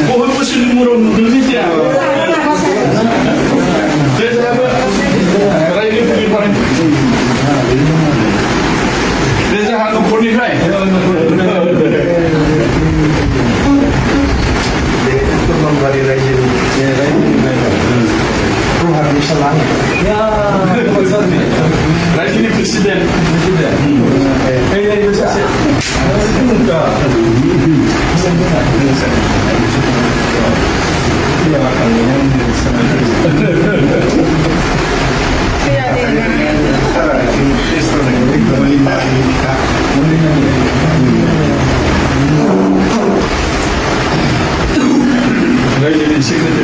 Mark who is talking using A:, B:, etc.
A: pohon musim murung Indonesia. Saya ini pergi paling. Saya hanya poni rai.
B: Kembali lagi. Tuhan Islam.
C: Ya,
A: Lagi ni presiden.
C: ya bisa. Enggak. Ya, kalian
A: Lagi ni sekretari.